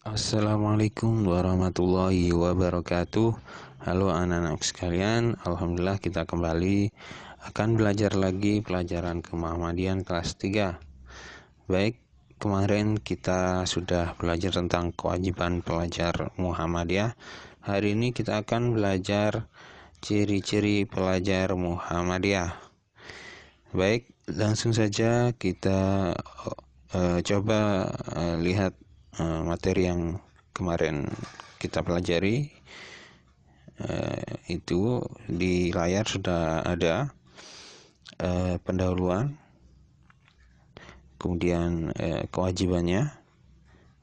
Assalamualaikum warahmatullahi wabarakatuh. Halo anak-anak sekalian, alhamdulillah kita kembali akan belajar lagi pelajaran Kemuhammadian kelas 3. Baik, kemarin kita sudah belajar tentang kewajiban pelajar Muhammadiyah. Hari ini kita akan belajar ciri-ciri pelajar Muhammadiyah. Baik, langsung saja kita coba lihat materi yang kemarin kita pelajari. Itu di layar sudah ada pendahuluan, kemudian kewajibannya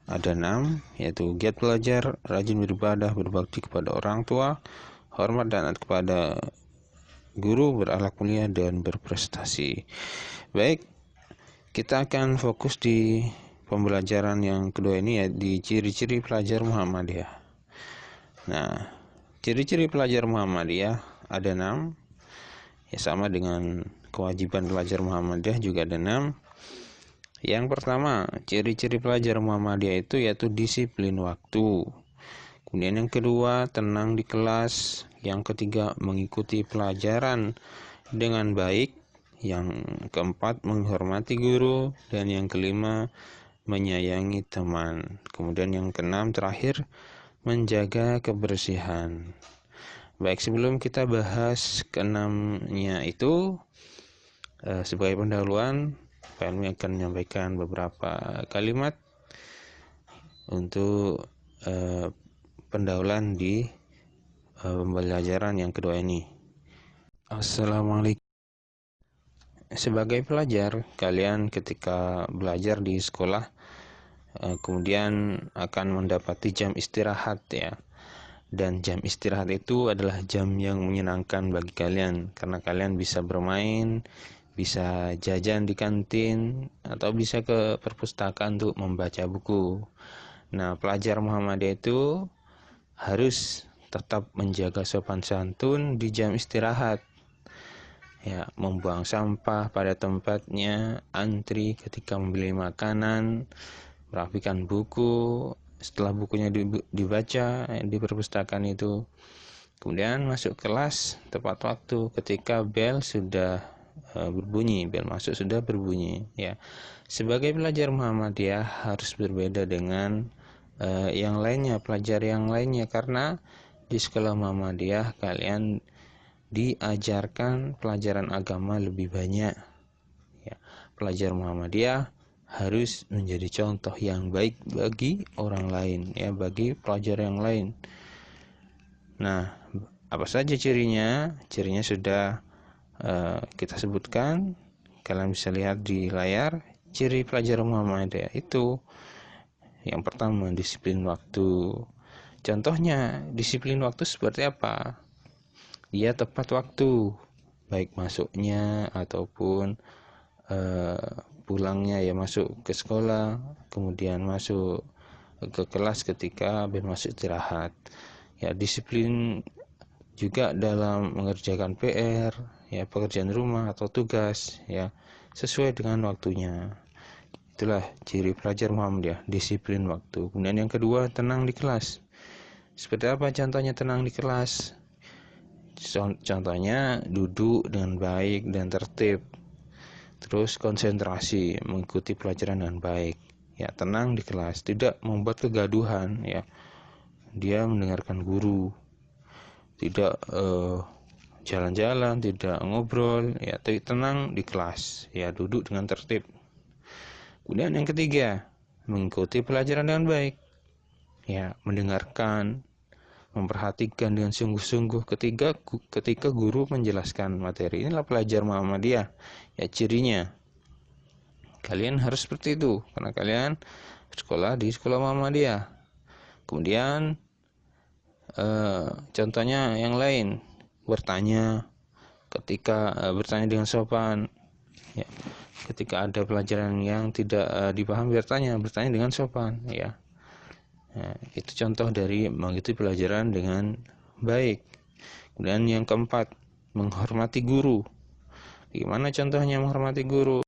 ada 6, yaitu giat belajar, rajin beribadah, berbakti kepada orang tua, hormat dan taat kepada guru, berakhlak mulia dan berprestasi. Baik, kita akan fokus di pembelajaran yang kedua ini, ya, di ciri-ciri pelajar Muhammadiyah. Nah, ciri-ciri pelajar Muhammadiyah ada 6, ya, sama dengan kewajiban pelajar Muhammadiyah juga ada 6. Yang pertama, ciri-ciri pelajar Muhammadiyah itu yaitu disiplin waktu. Kemudian yang kedua, tenang di kelas. Yang ketiga, mengikuti pelajaran dengan baik. Yang keempat, menghormati guru. Dan yang kelima, menyayangi teman. Kemudian yang keenam terakhir, menjaga kebersihan. Baik, sebelum kita bahas keenamnya itu, sebagai pendahuluan, Pak Elmi akan menyampaikan beberapa kalimat untuk pendahuluan di pembelajaran yang kedua ini. Assalamualaikum. Sebagai pelajar, kalian ketika belajar di sekolah kemudian akan mendapati jam istirahat, ya. Dan jam istirahat itu adalah jam yang menyenangkan bagi kalian, karena kalian bisa bermain, bisa jajan di kantin, atau bisa ke perpustakaan untuk membaca buku. Nah, pelajar Muhammadiyah itu harus tetap menjaga sopan santun di jam istirahat, ya, membuang sampah pada tempatnya, antri ketika membeli makanan, merapikan buku setelah bukunya dibaca di perpustakaan itu, kemudian masuk kelas tepat waktu ketika bel sudah berbunyi, bel masuk sudah berbunyi, ya. Sebagai pelajar Muhammadiyah harus berbeda dengan yang lainnya, pelajar yang lainnya, karena di sekolah Muhammadiyah kalian diajarkan pelajaran agama lebih banyak, ya. Pelajar Muhammadiyah harus menjadi contoh yang baik bagi orang lain, ya, bagi pelajar yang lain. Nah, apa saja cirinya? Cirinya sudah kita sebutkan, kalian bisa lihat di layar. Ciri pelajar Muhammadiyah itu yang pertama, disiplin waktu. Contohnya, disiplin waktu seperti apa? Dia tepat waktu, baik masuknya ataupun pulangnya, ya, masuk ke sekolah, kemudian masuk ke kelas ketika masuk istirahat. Ya, disiplin juga dalam mengerjakan PR, ya, pekerjaan rumah atau tugas, ya, sesuai dengan waktunya. Itulah ciri pelajar Muhammadiyah, disiplin waktu. Kemudian yang kedua, tenang di kelas. Seperti apa contohnya tenang di kelas? Contohnya duduk dengan baik dan tertib, terus konsentrasi mengikuti pelajaran dengan baik, ya, tenang di kelas, tidak membuat kegaduhan, ya, dia mendengarkan guru, tidak jalan-jalan, tidak ngobrol, ya, tapi tenang di kelas, ya, duduk dengan tertib. Kemudian yang ketiga, mengikuti pelajaran dengan baik, ya, mendengarkan, memperhatikan dengan sungguh-sungguh ketika guru menjelaskan materi. Inilah pelajar Muhammadiyah, ya, cirinya. Kalian harus seperti itu karena kalian sekolah di sekolah Muhammadiyah. Kemudian contohnya yang lain, bertanya bertanya dengan sopan, ya. Ketika ada pelajaran yang tidak dipahami, bertanya dengan sopan, ya. Nah, itu contoh dari mengikuti pelajaran dengan baik. Kemudian yang keempat, menghormati guru. Gimana contohnya menghormati guru?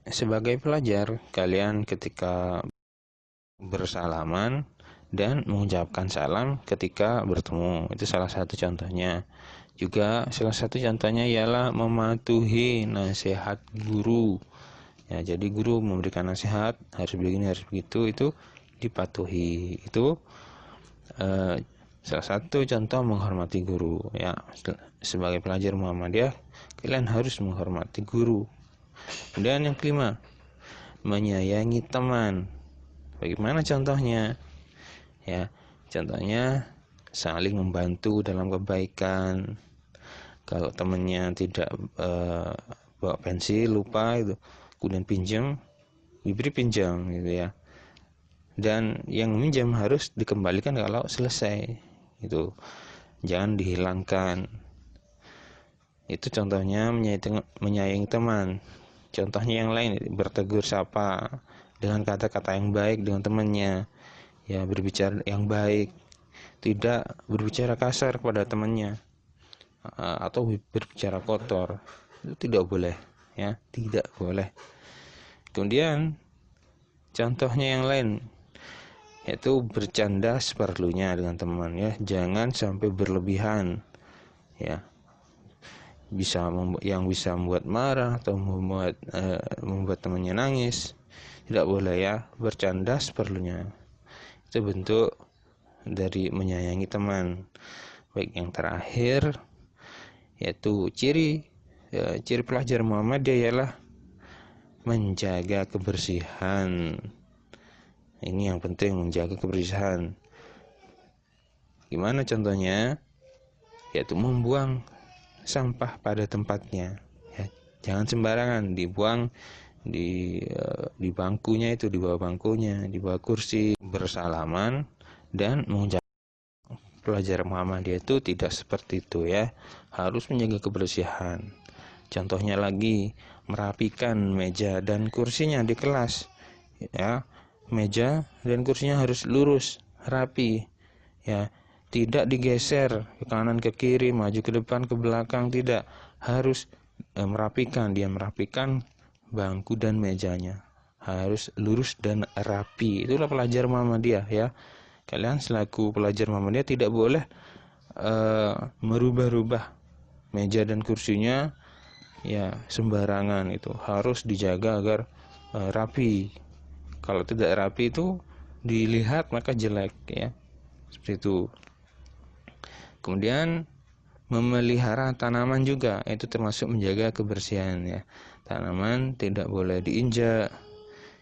Sebagai pelajar, kalian ketika bersalaman dan mengucapkan salam ketika bertemu. Itu salah satu contohnya. Juga salah satu contohnya ialah mematuhi nasihat guru. Ya, jadi guru memberikan nasihat harus begini, harus begitu, itu dipatuhi. Itu salah satu contoh menghormati guru. Ya, sebagai pelajar Muhammadiyah, kalian harus menghormati guru. Dan yang kelima, menyayangi teman. Bagaimana contohnya? Ya, contohnya saling membantu dalam kebaikan. Kalau temannya tidak bawa pensil, lupa itu, kemudian pinjam, diberi pinjam gitu ya. Dan yang minjam harus dikembalikan kalau selesai. Itu jangan dihilangkan. Itu contohnya menyayangi teman. Contohnya yang lain, bertegur sapa dengan kata-kata yang baik dengan temannya. Ya, berbicara yang baik, tidak berbicara kasar kepada temannya atau berbicara kotor. Itu tidak boleh, ya, tidak boleh. Kemudian contohnya yang lain, yaitu bercanda seperlunya dengan teman, ya, jangan sampai berlebihan, ya, yang bisa membuat marah atau membuat temannya nangis. Tidak boleh, ya, bercanda seperlunya. Itu bentuk dari menyayangi teman. Baik, yang terakhir yaitu ciri pelajar Muhammadiyah ialah menjaga kebersihan. Ini yang penting, menjaga kebersihan. Gimana contohnya? Yaitu membuang sampah pada tempatnya. Ya, jangan sembarangan dibuang di bangkunya, itu di bawah bangkunya, di bawah kursi, bersalaman dan mengucapkan. Pelajar Muhammadiyah itu tidak seperti itu, ya, harus menjaga kebersihan. Contohnya lagi, merapikan meja dan kursinya di kelas, ya, meja dan kursinya harus lurus, rapi, ya, tidak digeser ke kanan ke kiri, maju ke depan ke belakang, tidak, harus merapikan bangku dan mejanya harus lurus dan rapi. Itulah pelajar Muhammadiyah, ya. Kalian selaku pelajar Muhammadiyah tidak boleh merubah-rubah meja dan kursinya, ya, sembarangan. Itu harus dijaga agar rapi. Kalau tidak rapi itu dilihat maka jelek, ya, seperti itu. Kemudian memelihara tanaman juga, itu termasuk menjaga kebersihan, ya. Tanaman tidak boleh diinjak,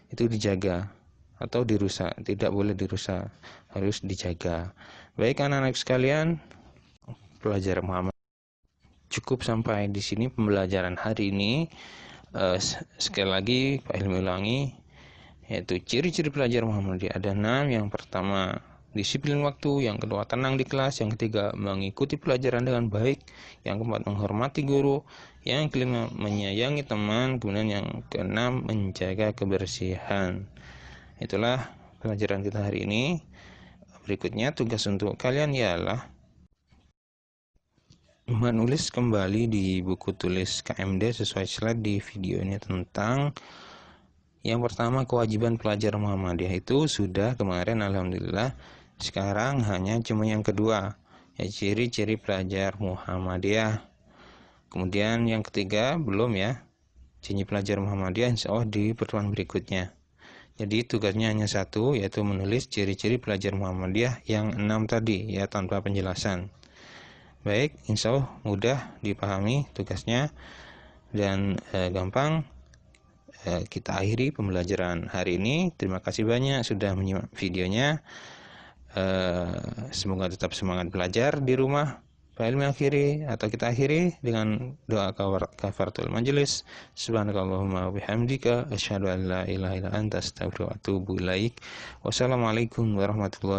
itu dijaga, atau dirusak, tidak boleh dirusak, harus dijaga. Baik anak-anak sekalian, pelajar Muhammad, cukup sampai di sini pembelajaran hari ini. Sekali lagi Pak Hilmi ulangi, yaitu ciri-ciri pelajar Muhammadiyah ada 6. Yang pertama, disiplin waktu. Yang kedua, tenang di kelas. Yang ketiga, mengikuti pelajaran dengan baik. Yang keempat, menghormati guru. Yang kelima, menyayangi teman. Kemudian yang keenam, menjaga kebersihan. Itulah pelajaran kita hari ini. Berikutnya tugas untuk kalian ialah menulis kembali di buku tulis KMD sesuai slide di video ini tentang yang pertama, kewajiban pelajar Muhammadiyah. Itu sudah kemarin, alhamdulillah. Sekarang hanya cuma yang kedua, ya, ciri-ciri pelajar Muhammadiyah. Kemudian yang ketiga belum, ya, ciri pelajar Muhammadiyah insya Allah di pertemuan berikutnya. Jadi tugasnya hanya satu, yaitu menulis ciri-ciri pelajar Muhammadiyah yang 6 tadi, ya, tanpa penjelasan. Baik, insya Allah mudah dipahami tugasnya dan gampang. Kita akhiri pembelajaran hari ini. Terima kasih banyak sudah menyimak videonya. Semoga tetap semangat belajar di rumah. Pak Hilmi akhiri, atau kita akhiri dengan doa kafaratul majelis. Subhanakallahumma wabihamdika asyhadu an la ilaha illa anta astaghfiruka wa atubu ilaik. Wassalamualaikum warahmatullahi